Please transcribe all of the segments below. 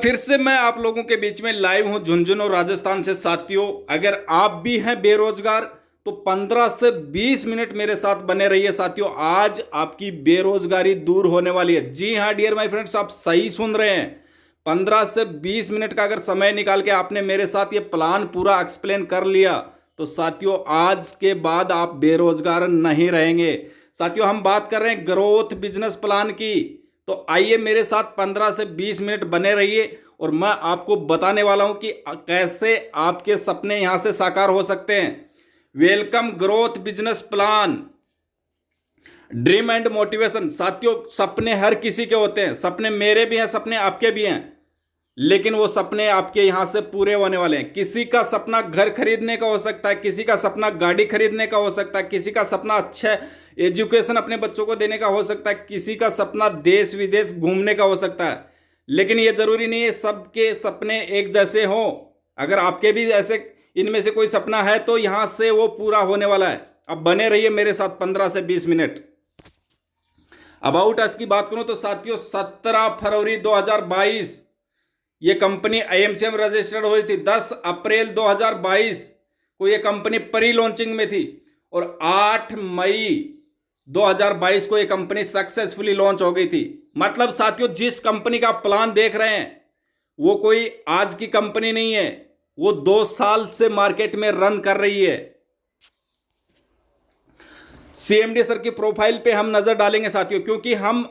फिर से मैं आप लोगों के बीच में लाइव हूं झुंझुनू और राजस्थान से। साथियों, अगर आप भी हैं बेरोजगार तो 15 से 20 मिनट मेरे साथ बने रहिए। साथियों, आज आपकी बेरोजगारी दूर होने वाली है। जी हां डियर माय फ्रेंड्स, आप सही सुन रहे हैं। 15 से 20 मिनट का अगर समय निकाल के आपने मेरे साथ ये प्लान पूरा एक्सप्लेन कर लिया तो साथियों आज के बाद आप बेरोजगार नहीं रहेंगे। साथियों, हम बात कर रहे हैं ग्रोथ बिजनेस प्लान की। तो आइए मेरे साथ 15 से 20 मिनट बने रहिए और मैं आपको बताने वाला हूं कि कैसे आपके सपने यहां से साकार हो सकते हैं। Welcome growth business plan, dream and motivation. साथियों, सपने हर किसी के होते हैं, सपने मेरे भी हैं, सपने आपके भी हैं, लेकिन वो सपने आपके यहां से पूरे होने वाले हैं। किसी का सपना घर खरीदने का हो सकता है, किसी का सपना गाड़ी खरीदने का हो सकता है, किसी का सपना अच्छा एजुकेशन अपने बच्चों को देने का हो सकता है, किसी का सपना देश विदेश घूमने का हो सकता है। लेकिन ये जरूरी नहीं है सबके सपने एक जैसे हों। अगर आपके भी ऐसे इनमें से कोई सपना है तो यहां से वो पूरा होने वाला है। अब बने रहिए मेरे साथ 15 से 20 मिनट। अबाउट अस की बात करूं तो साथियों 17 फरवरी 2022 ये कंपनी IMCM रजिस्टर्ड हुई थी। 10 अप्रैल 2022 को ये कंपनी प्री लॉन्चिंग में थी और 8 मई 2022 को ये कंपनी सक्सेसफुली लॉन्च हो गई थी। मतलब साथियों, जिस कंपनी का प्लान देख रहे हैं वो कोई आज की कंपनी नहीं है, वो 2 साल से मार्केट में रन कर रही है। CMD सर की प्रोफाइल पे हम नजर डालेंगे साथियों, क्योंकि हम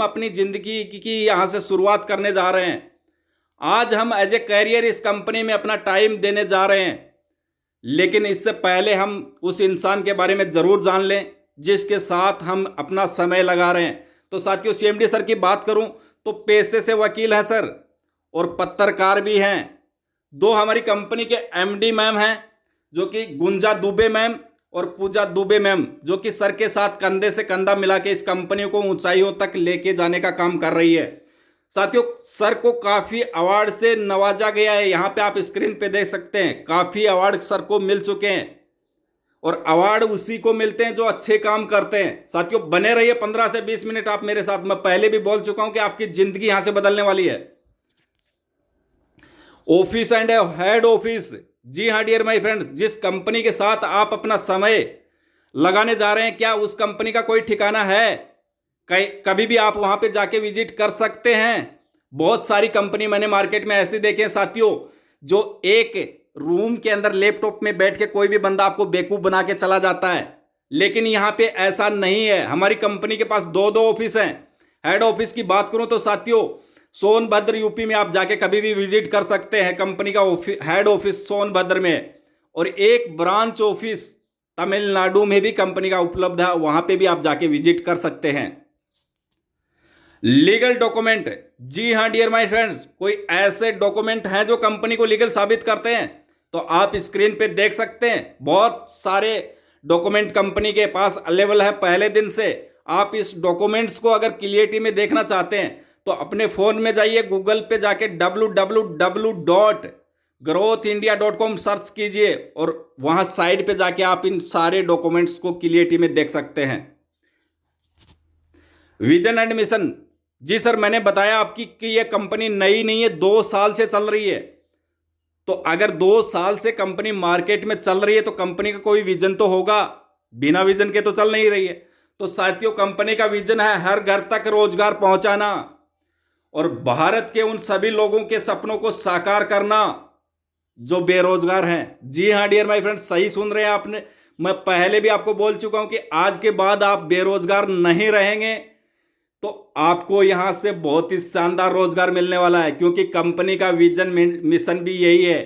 अपनी जिंदगी की यहां से शुरुआत करने जा रहे हैं। आज हम एज ए कैरियर इस कंपनी में अपना टाइम देने जा रहे हैं। लेकिन इससे पहले हम उस इंसान के बारे में जरूर जान लें जिसके साथ हम अपना समय लगा रहे हैं। तो साथियों, CMD सर की बात करूं तो पेशे से वकील हैं सर और पत्रकार भी हैं। 2 हमारी कंपनी के MD मैम हैं जो कि गुंजा दुबे मैम और पूजा दुबे मैम, जो कि सर के साथ कंधे से कंधा मिला के इस कंपनी को ऊंचाइयों तक लेके जाने का काम कर रही है। साथियों, सर को काफी अवार्ड से नवाजा गया है। यहां पे आप स्क्रीन पे देख सकते हैं, काफी अवार्ड सर को मिल चुके हैं और अवार्ड उसी को मिलते हैं जो अच्छे काम करते हैं। साथियों, बने रहिए 15 से 20 मिनट आप मेरे साथ। मैं पहले भी बोल चुका हूं कि आपकी जिंदगी यहां से बदलने वाली है। Office and head office. जी हां डियर माय फ्रेंड्स, जिस कंपनी के साथ आप अपना समय लगाने जा रहे हैं, क्या उस कंपनी का कोई ठिकाना है? कभी भी आप वहां पे जाके विजिट कर सकते हैं। बहुत सारी कंपनी मैंने मार्केट में ऐसे देखे हैं साथियों, जो एक रूम के अंदर लैपटॉप में बैठ के कोई भी बंदा आपको बेवकूफ बना के चला जाता है। लेकिन यहां पे ऐसा नहीं है। हमारी कंपनी के पास 2 ऑफिस हैं। हेड ऑफिस की बात करूं तो साथियों सोनभद्र यूपी में आप जाके कभी भी विजिट कर सकते हैं। कंपनी का हेड ऑफिस सोनभद्र में, और एक ब्रांच ऑफिस तमिलनाडु में भी कंपनी का उपलब्ध है, वहां पे भी आप जाके विजिट कर सकते हैं। Legal document. जी हां डियर माय फ्रेंड्स, कोई ऐसे डॉक्यूमेंट हैं जो कंपनी को लीगल साबित करते हैं तो आप स्क्रीन पे देख सकते हैं। बहुत सारे डॉक्यूमेंट कंपनी के पास अवेलेबल है पहले दिन से। आप इस डॉक्यूमेंट्स को अगर क्लियरिटी में देखना चाहते हैं तो अपने फोन में जाइए, गूगल पे जाके www.growthindia.com सर्च कीजिए और वहां साइड पे जाके आप इन सारे डॉक्यूमेंट्स को क्लियरिटी में देख सकते हैं। Vision and mission. जी सर, मैंने बताया आपकी कि यह कंपनी नई नहीं है, 2 साल से चल रही है। तो अगर 2 साल से कंपनी मार्केट में चल रही है तो कंपनी का कोई विजन तो होगा, बिना विजन के तो चल नहीं रही है। तो साथियों, कंपनी का विजन है हर घर तक रोजगार पहुंचाना और भारत के उन सभी लोगों के सपनों को साकार करना जो बेरोजगार हैं। जी हां डियर माय फ्रेंड्स, सही सुन रहे हैं आपने। मैं पहले भी आपको बोल चुका हूं कि आज के बाद आप बेरोजगार नहीं रहेंगे, तो आपको यहां से बहुत ही शानदार रोजगार मिलने वाला है। क्योंकि कंपनी का विजन मिशन भी यही है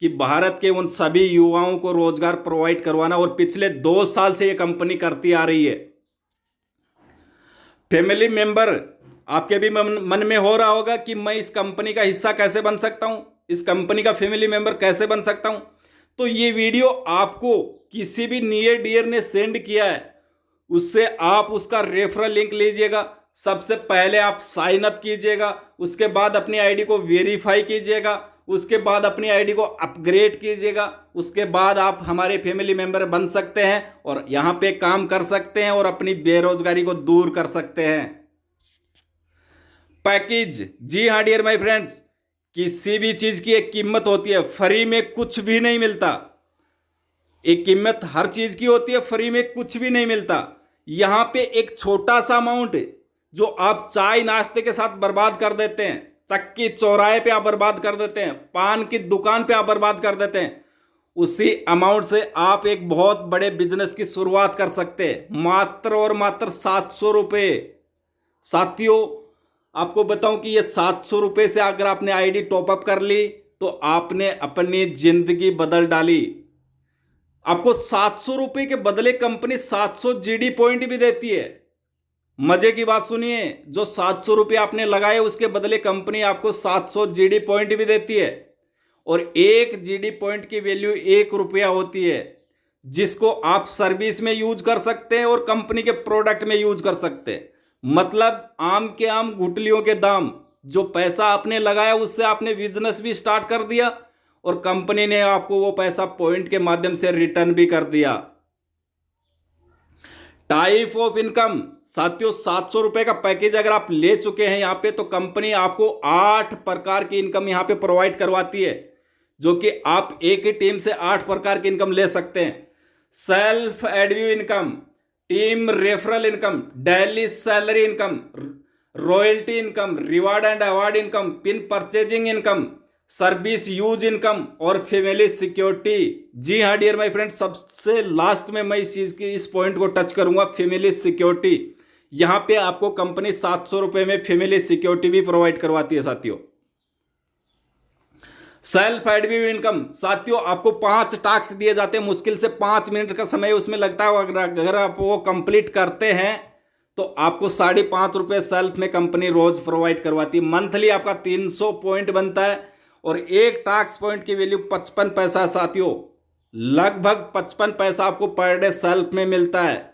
कि भारत के उन सभी युवाओं को रोजगार प्रोवाइड करवाना, और पिछले 2 साल से यह कंपनी करती आ रही है। Family member. आपके भी मन में हो रहा होगा कि मैं इस कंपनी का हिस्सा कैसे बन सकता हूं, इस कंपनी का फैमिली मेंबर कैसे बन सकता हूं। तो ये वीडियो आपको किसी भी नियर डियर ने सेंड किया है, उससे आप उसका रेफरल लिंक लीजिएगा। सबसे पहले आप साइन अप कीजिएगा, उसके बाद अपनी आईडी को वेरीफाई कीजिएगा, उसके बाद अपनी आईडी को अपग्रेड कीजिएगा। उसके बाद आप हमारे फैमिली मेंबर बन सकते हैं और यहां पे काम कर सकते हैं और अपनी बेरोजगारी को दूर कर सकते हैं। पैकेज। जी हाँ डियर माय फ्रेंड्स, किसी भी चीज की एक कीमत होती है, फ्री में कुछ भी नहीं मिलता। एक कीमत हर चीज की होती है, फ्री में कुछ भी नहीं मिलता। यहां पे एक छोटा सा अमाउंट जो आप चाय नाश्ते के साथ बर्बाद कर देते हैं, चक्की चौराहे पे आप बर्बाद कर देते हैं, पान की दुकान पे आप बर्बाद कर देते हैं, उसी अमाउंट से आप एक बहुत बड़े बिजनेस की शुरुआत कर सकते हैं, मात्र और मात्र 700 रुपये। साथियों, आपको बताऊं कि ये 700 रुपये से अगर आपने आईडी टॉपअप कर ली तो आपने अपनी जिंदगी बदल डाली। आपको 700 रुपये के बदले कंपनी 700 जीडी पॉइंट भी देती है। मजे की बात सुनिए, जो 700 रुपये आपने लगाए उसके बदले कंपनी आपको 700 जीडी पॉइंट भी देती है। और एक जीडी पॉइंट की वैल्यू 1 रुपया होती है, जिसको आप सर्विस में यूज कर सकते हैं और कंपनी के प्रोडक्ट में यूज कर सकते हैं। मतलब आम के आम गुटलियों के दाम। जो पैसा आपने लगाया उससे आपने बिजनेस भी स्टार्ट कर दिया और कंपनी ने आपको वो पैसा पॉइंट के माध्यम से रिटर्न भी कर दिया। Type of income. साथियों, 700 रुपये का पैकेज अगर आप ले चुके हैं यहाँ पे, तो कंपनी आपको 8 प्रकार की इनकम यहाँ पे प्रोवाइड करवाती है, जो कि आप एक ही टीम से 8 प्रकार की इनकम ले सकते हैं। Self एडव्यू income, team referral income, daily salary income, royalty income, reward and award income, pin purchasing income, service use income और फैमिली सिक्योरिटी। जी हाँ डियर माय फ्रेंड, सबसे लास्ट में मैं इस चीज की इस पॉइंट को टच करूंगा, फैमिली सिक्योरिटी। यहां पे आपको कंपनी 700 रुपये में फैमिली सिक्योरिटी भी प्रोवाइड करवाती है। साथियों, सेल्फ एडव्यू इनकम। साथियों, आपको 5 टास्क दिए जाते हैं, मुश्किल से 5 मिनट का समय उसमें लगता है। अगर आप वो कंप्लीट करते हैं तो आपको 5.5 रुपये सेल्फ में कंपनी रोज प्रोवाइड करवाती है। मंथली आपका 300 पॉइंट बनता है और एक टास्क पॉइंट की वैल्यू 55 पैसा। साथियों, लगभग 55 पैसा आपको पर डे सेल्फ में मिलता है।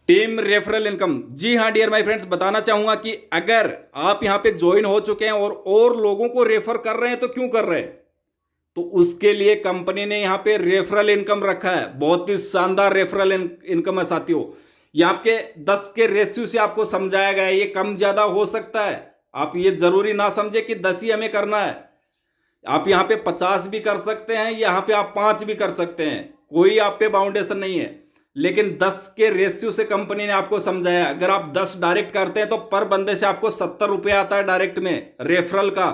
Team referral income. जी हाँ डियर माय फ्रेंड्स, बताना चाहूंगा कि अगर आप यहां पे ज्वाइन हो चुके हैं और लोगों को रेफर कर रहे हैं, तो क्यों कर रहे हैं, तो उसके लिए कंपनी ने यहां पे रेफरल इनकम रखा है। बहुत ही शानदार रेफरल इनकम है। साथियों, यहां पे 10 के रेशियो से आपको समझाया गया है। ये कम ज्यादा हो सकता है, आप ये जरूरी ना समझे कि 10 ही हमें करना है। आप यहां पे 50 भी कर सकते हैं, यहां पे आप 5 भी कर सकते हैं, कोई आप पे बाउंडेशन नहीं है। लेकिन 10 के रेशियो से कंपनी ने आपको समझाया। अगर आप 10 डायरेक्ट करते हैं तो पर बंदे से आपको 70 रुपये आता है डायरेक्ट में रेफरल का,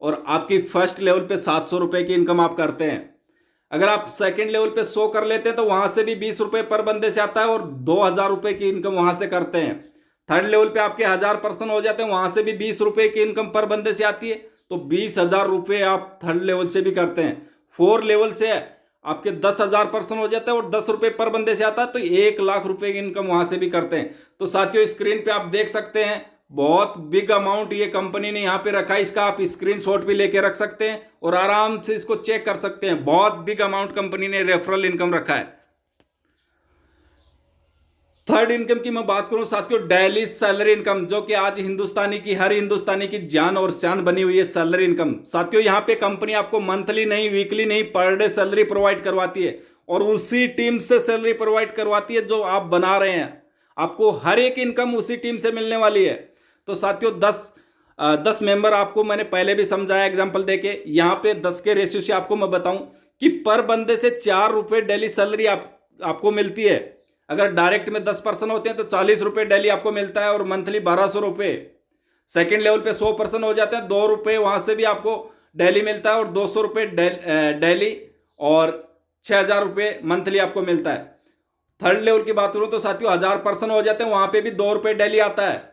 और आपकी फर्स्ट लेवल पे 700 रुपये की इनकम आप करते हैं। अगर आप सेकंड लेवल पे 100 कर लेते हैं तो वहां से भी 20 रुपये पर बंदे से आता है और 2000 रुपये की इनकम वहां से करते हैं। थर्ड लेवल पे आपके 1000 पर्सन हो जाते हैं, वहां से भी 20 रुपये की इनकम पर बंदे से आती है, तो 20,000 रुपये आप थर्ड लेवल से भी करते हैं। 4 लेवल से आपके 10,000 पर्सन हो जाते हैं और 10 रुपये पर बंदे से आता है, तो 1,00,000 रुपये की इनकम वहां से भी करते हैं। तो साथियों, स्क्रीन पे आप देख सकते हैं, बहुत बिग अमाउंट ये कंपनी ने यहाँ पे रखा है। इसका आप स्क्रीनशॉट भी लेके रख सकते हैं और आराम से इसको चेक कर सकते हैं। बहुत बिग अमाउंट कंपनी ने रेफरल इनकम रखा है। थर्ड इनकम की मैं बात करूं साथियों, डेली सैलरी इनकम, जो कि आज हर हिंदुस्तानी की जान और शान बनी हुई है सैलरी इनकम। साथियों, यहां पे कंपनी आपको मंथली नहीं, वीकली नहीं, पर डे सैलरी प्रोवाइड करवाती है और उसी टीम से सैलरी प्रोवाइड करवाती है जो आप बना रहे हैं। आपको हर एक इनकम उसी टीम से मिलने वाली है। तो साथियों, 10 मेंबर आपको मैंने पहले भी समझाया एग्जाम्पल देके। यहाँ पे 10 के रेशियो से आपको मैं बताऊं कि पर बंदे से 4 रुपये डेली सैलरी आपको मिलती है। अगर डायरेक्ट में 10 पर्सन होते हैं तो 40 रुपये डेली आपको मिलता है और मंथली 1200 रुपये। सेकेंड लेवल पे 100 पर्सन हो जाते हैं, 2 रुपये वहां से भी आपको डेली मिलता है और 200 रुपये डेली और 6,000 रुपये मंथली आपको मिलता है। थर्ड लेवल की बात करूं तो साथियों, 1000 पर्सन हो जाते हैं, वहां पे भी 2 रुपये डेली आता है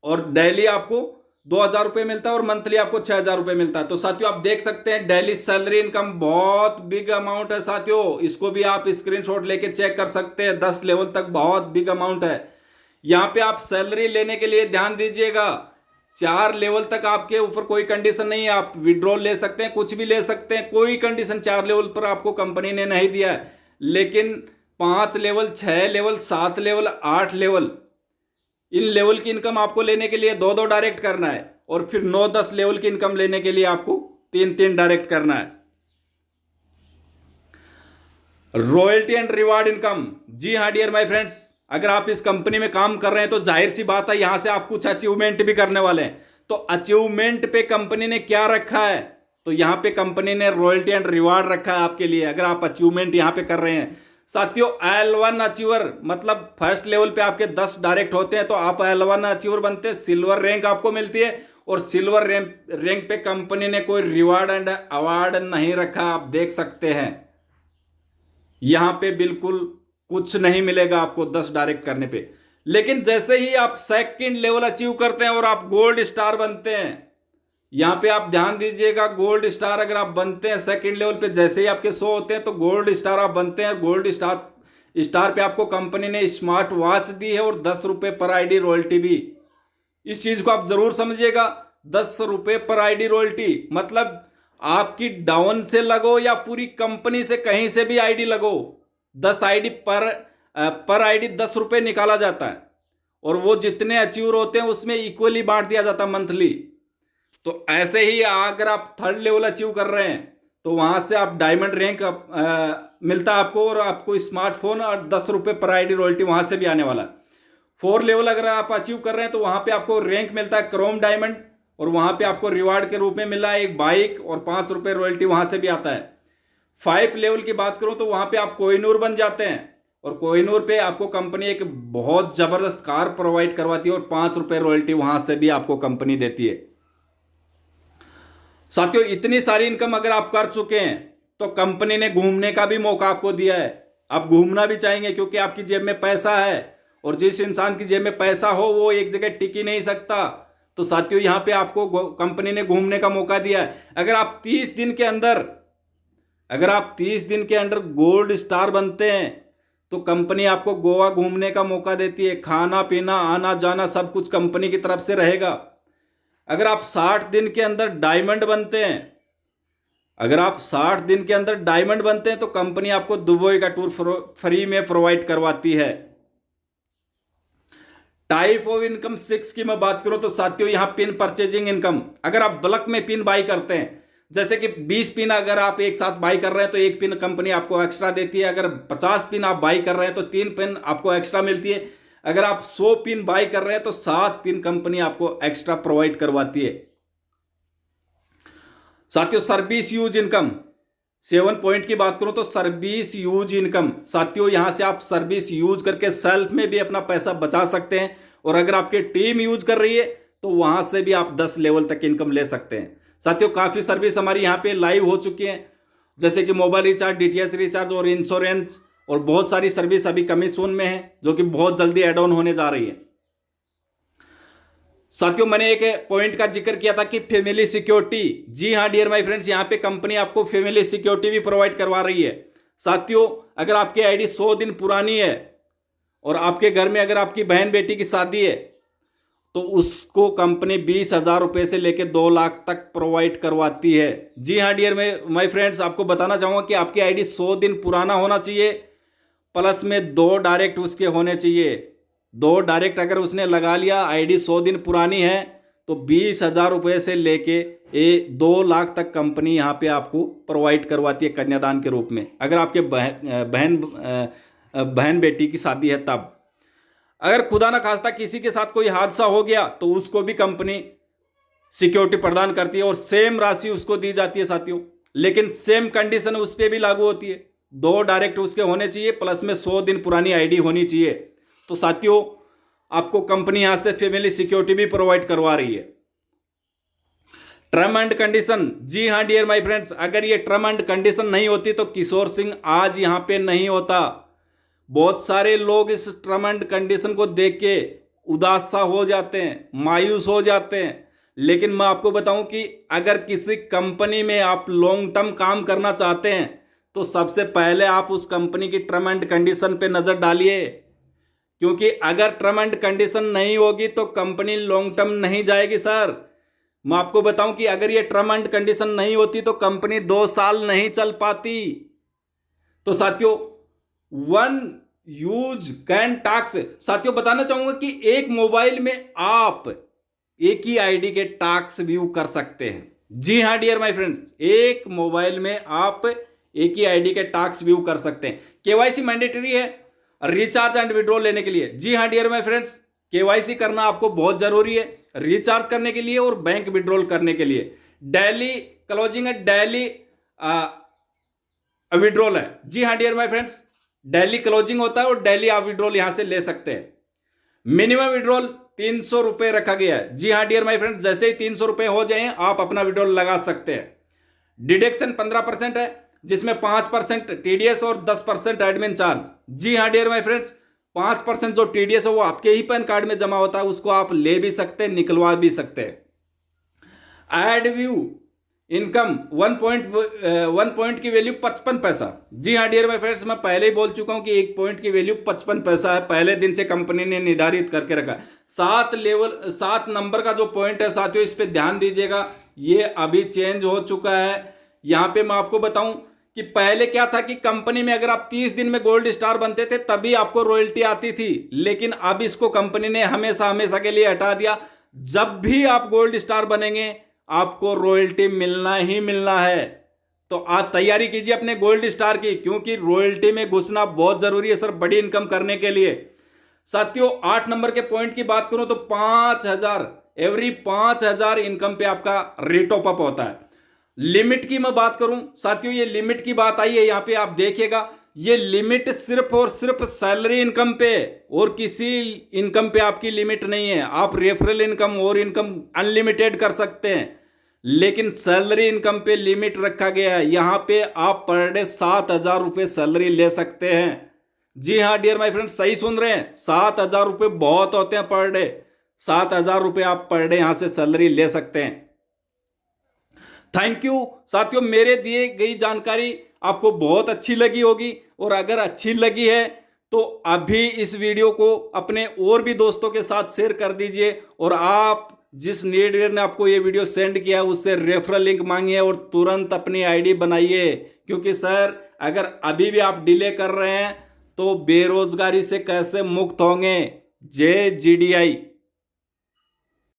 और डेली आपको 2,000 रुपये मिलता है और मंथली आपको 6,000 रुपये मिलता है। तो साथियों, आप देख सकते हैं डेली सैलरी इनकम बहुत बिग अमाउंट है। साथियों, इसको भी आप स्क्रीनशॉट लेके चेक कर सकते हैं। 10 लेवल तक बहुत बिग अमाउंट है। यहाँ पे आप सैलरी लेने के लिए ध्यान दीजिएगा, 4 लेवल तक आपके ऊपर कोई कंडीशन नहीं है। आप विड्रॉल ले सकते हैं, कुछ भी ले सकते हैं, कोई कंडीशन 4 लेवल पर आपको कंपनी ने नहीं दिया है। लेकिन 5 level, 6 level, 7 level, 8 level, in level की इनकम आपको लेने के लिए 2-2 डायरेक्ट करना है और फिर 9-10 लेवल की इनकम लेने के लिए आपको 3-3 डायरेक्ट करना है। Royalty and reward income. जी हाँ डियर माय फ्रेंड्स, अगर आप इस कंपनी में काम कर रहे हैं तो जाहिर सी बात है यहां से आप कुछ अचीवमेंट भी करने वाले हैं। तो अचीवमेंट पे कंपनी ने क्या रखा है, तो यहां पे कंपनी ने रॉयल्टी एंड रिवार्ड रखा है आपके लिए, अगर आप अचीवमेंट यहां पे कर रहे हैं। साथियों L1 अचीवर मतलब फर्स्ट लेवल पे आपके 10 डायरेक्ट होते हैं तो आप L1 अचीवर बनते हैं, सिल्वर रैंक आपको मिलती है। और सिल्वर रैंक पे कंपनी ने कोई रिवार्ड एंड अवार्ड नहीं रखा, आप देख सकते हैं यहां पे बिल्कुल कुछ नहीं मिलेगा आपको 10 डायरेक्ट करने पे। लेकिन जैसे ही आप सेकंड लेवल अचीव करते हैं और आप गोल्ड स्टार बनते हैं, यहां पे आप ध्यान दीजिएगा, गोल्ड स्टार अगर आप बनते हैं सेकंड लेवल पे, जैसे ही आपके 100 होते हैं तो गोल्ड स्टार आप बनते हैं। गोल्ड स्टार पे आपको कंपनी ने स्मार्ट वॉच दी है और 10 रुपए पर आईडी रॉयल्टी भी। इस चीज को आप जरूर समझिएगा, 10 रुपए पर आईडी रॉयल्टी मतलब आपकी डाउन से लगो या पूरी कंपनी से कहीं से भी आईडी लगो, 10 आईडी पर आईडी 10 रुपए निकाला जाता है और वो जितने अचीवर होते हैं उसमें इक्वली बांट दिया जाता है मंथली। तो ऐसे ही अगर आप थर्ड लेवल अचीव कर रहे हैं तो वहां से आप डायमंड रैंक मिलता है आपको और आपको स्मार्टफोन और 10 रुपए पर आईडी रॉयल्टी वहां से भी आने वाला है। 4 लेवल अगर आप अचीव कर रहे हैं तो वहां पे आपको रैंक मिलता है क्रोम डायमंड और वहां पे आपको रिवार्ड के रूप में मिला है एक बाइक और 5 रुपए रॉयल्टी वहां से भी आता है। 5 लेवल की बात करूं तो वहां पे आप कोहिनूर बन जाते हैं और कोहिनूर पे आपको कंपनी एक बहुत जबरदस्त कार प्रोवाइड करवाती है और 5 रुपए रॉयल्टी वहां से भी आपको कंपनी देती है। साथियों इतनी सारी इनकम अगर आप कर चुके हैं तो कंपनी ने घूमने का भी मौका आपको दिया है। आप घूमना भी चाहेंगे क्योंकि आपकी जेब में पैसा है और जिस इंसान की जेब में पैसा हो वो एक जगह टिक ही नहीं सकता। तो साथियों यहां पे आपको कंपनी ने घूमने का मौका दिया है। अगर आप 30 दिन के अंदर गोल्ड स्टार बनते हैं तो कंपनी आपको गोवा घूमने का मौका देती है, खाना पीना आना जाना सब कुछ कंपनी की तरफ से रहेगा। अगर आप 60 दिन के अंदर डायमंड बनते हैं तो कंपनी आपको दुबई का टूर फ्री में प्रोवाइड करवाती है। टाइप ऑफ इनकम 6 की मैं बात करूं तो साथियों यहां पिन परचेजिंग इनकम, अगर आप बल्क में पिन बाई करते हैं, जैसे कि 20 पिन अगर आप एक साथ बाई कर रहे हैं तो एक पिन कंपनी आपको एक्स्ट्रा देती है। अगर 50 पिन आप बाई कर रहे हैं तो 3 पिन आपको एक्स्ट्रा मिलती है। अगर आप 100 पिन बाई कर रहे हैं तो 7 पिन कंपनी आपको एक्स्ट्रा प्रोवाइड करवाती है। साथियों सर्विस यूज इनकम 7 पॉइंट की बात करूं तो सर्विस यूज इनकम, साथियों यहां से आप सर्विस यूज करके सेल्फ में भी अपना पैसा बचा सकते हैं और अगर आपकी टीम यूज कर रही है तो वहां से भी आप 10 लेवल तक इनकम ले सकते हैं। साथियों काफी सर्विस हमारी यहां पे लाइव हो चुकी है, जैसे कि मोबाइल रिचार्ज, डीटीएच रिचार्ज और इंश्योरेंस और बहुत सारी सर्विस अभी कमिंग सून में है जो कि बहुत जल्दी एड ऑन होने जा रही है। साथियों मैंने एक पॉइंट का जिक्र किया था कि फैमिली सिक्योरिटी, जी हां डियर माय फ्रेंड्स, यहां पे कंपनी आपको फैमिली सिक्योरिटी भी प्रोवाइड करवा रही है। साथियों अगर आपकी आईडी 100 दिन पुरानी है और आपके घर में अगर आपकी बहन बेटी की शादी है तो उसको कंपनी 20,000 रुपए से लेकर 2 लाख तक प्रोवाइड करवाती है। जी हां डियर माय फ्रेंड्स, आपको बताना चाहूंगा कि आपकी आईडी 100 दिन पुराना होना चाहिए, प्लस में 2 डायरेक्ट उसके होने चाहिए। 2 डायरेक्ट अगर उसने लगा लिया, आईडी 100 दिन पुरानी है तो 20,000 रुपए से लेके 2 लाख तक कंपनी यहाँ पे आपको प्रोवाइड करवाती है कन्यादान के रूप में, अगर आपके बहन बेटी की शादी है तब। अगर खुदा ना खास्ता किसी के साथ कोई हादसा हो गया तो उसको भी कंपनी सिक्योरिटी प्रदान करती है और सेम राशि उसको दी जाती है साथियों, लेकिन सेम कंडीशन उस पर भी लागू होती है। 2 डायरेक्ट उसके होने चाहिए, प्लस में 100 दिन पुरानी आईडी होनी चाहिए। तो साथियों आपको कंपनी यहां से फैमिली सिक्योरिटी भी प्रोवाइड करवा रही है। टर्म एंड कंडीशन, जी हां डियर माय फ्रेंड्स, अगर ये टर्म एंड कंडीशन नहीं होती तो किशोर सिंह आज यहां पे नहीं होता। बहुत सारे लोग इस टर्म एंड कंडीशन को देख के उदास सा हो जाते हैं, मायूस हो जाते हैं, लेकिन मैं आपको बताऊं कि अगर किसी कंपनी में आप लॉन्ग टर्म काम करना चाहते हैं तो सबसे पहले आप उस कंपनी की टर्म एंड कंडीशन पे नजर डालिए, क्योंकि अगर टर्म एंड कंडीशन नहीं होगी तो कंपनी लॉन्ग टर्म नहीं जाएगी सर। मैं आपको बताऊं कि अगर ये टर्म एंड कंडीशन नहीं होती तो कंपनी 2 साल नहीं चल पाती। तो साथियों वन यूज कैन टैक्स, साथियों बताना चाहूंगा कि एक मोबाइल में आप एक ही आईडी के टैक्स व्यू कर सकते हैं। जी हां डियर माय फ्रेंड्स, एक मोबाइल में आप एक ही आईडी के टैक्स व्यू कर सकते हैं। केवाईसी मैंडेटरी है, रिचार्ज एंड विड्रॉल लेने के लिए। जी हाँ डियर माय फ्रेंड्स, केवाईसी करना आपको बहुत जरूरी है रिचार्ज करने के लिए और बैंक विड्रॉल करने के लिए। डेली क्लोजिंग है, डेली विड्रॉल है। जी हाँ dear my friends, daily closing होता है और डेली आप विड्रॉल यहां से ले सकते हैं। मिनिमम विड्रॉल 300 रुपए रखा गया है। जी हाँ डियर माय फ्रेंड्स, जैसे ही 300 रुपए हो जाए आप अपना विड्रॉल लगा सकते हैं। डिडक्शन 15% है, जिसमें 5% टीडीएस और 10% एडमिन चार्ज। जी हाँ डियर माय फ्रेंड्स, 5% जो टीडीएस है वो आपके ही पैन कार्ड में जमा होता है, उसको आप ले भी सकते हैं, निकलवा भी सकते हैं। एड व्यू इनकम 1 पॉइंट की वैल्यू 55 पैसा। जी हाँ डियर माय फ्रेंड्स, मैं पहले ही बोल चुका हूं कि 1 पॉइंट की वैल्यू 55 पैसा है, पहले दिन से कंपनी ने निर्धारित करके रखा। 7 नंबर का जो पॉइंट है साथियों, इस पे ध्यान दीजिएगा, ये अभी चेंज हो चुका है। यहां पे मैं आपको बताऊं कि पहले क्या था कि कंपनी में अगर आप 30 दिन में गोल्ड स्टार बनते थे तभी आपको रॉयल्टी आती थी, लेकिन अब इसको कंपनी ने हमेशा हमेशा के लिए हटा दिया। जब भी आप गोल्ड स्टार बनेंगे आपको रॉयल्टी मिलना ही मिलना है। तो आप तैयारी कीजिए अपने गोल्ड स्टार की, क्योंकि रॉयल्टी में घुसना बहुत जरूरी है सर, बड़ी इनकम करने के लिए। साथियों 8 नंबर के पॉइंट की बात करूं तो 5000 एवरी 5000 इनकम पे आपका रेट ऑफ अप होता है। लिमिट की मैं बात करूं साथियों, ये लिमिट की बात आई है, यहां पे आप देखिएगा, ये लिमिट सिर्फ और सिर्फ सैलरी इनकम पे, और किसी इनकम पे आपकी लिमिट नहीं है। आप रेफरल इनकम और इनकम अनलिमिटेड कर सकते हैं, लेकिन सैलरी इनकम पे लिमिट रखा गया है। यहां पे आप पर डे 7,000 रुपये सैलरी ले सकते हैं। जी हाँ डियर माय फ्रेंड, सही सुन रहे हैं, 7,000 रुपये बहुत होते हैं पर डे। 7,000 रुपये आप पर डे यहां से सैलरी ले सकते हैं। थैंक यू साथियों, मेरे दिए गई जानकारी आपको बहुत अच्छी लगी होगी, और अगर अच्छी लगी है तो अभी इस वीडियो को अपने और भी दोस्तों के साथ शेयर कर दीजिए, और आप जिस नीडर ने आपको ये वीडियो सेंड किया है उससे रेफरल लिंक मांगिए और तुरंत अपनी आईडी बनाइए, क्योंकि सर अगर अभी भी आप डिले कर रहे हैं तो बेरोजगारी से कैसे मुक्त होंगे। जय जीडीआई।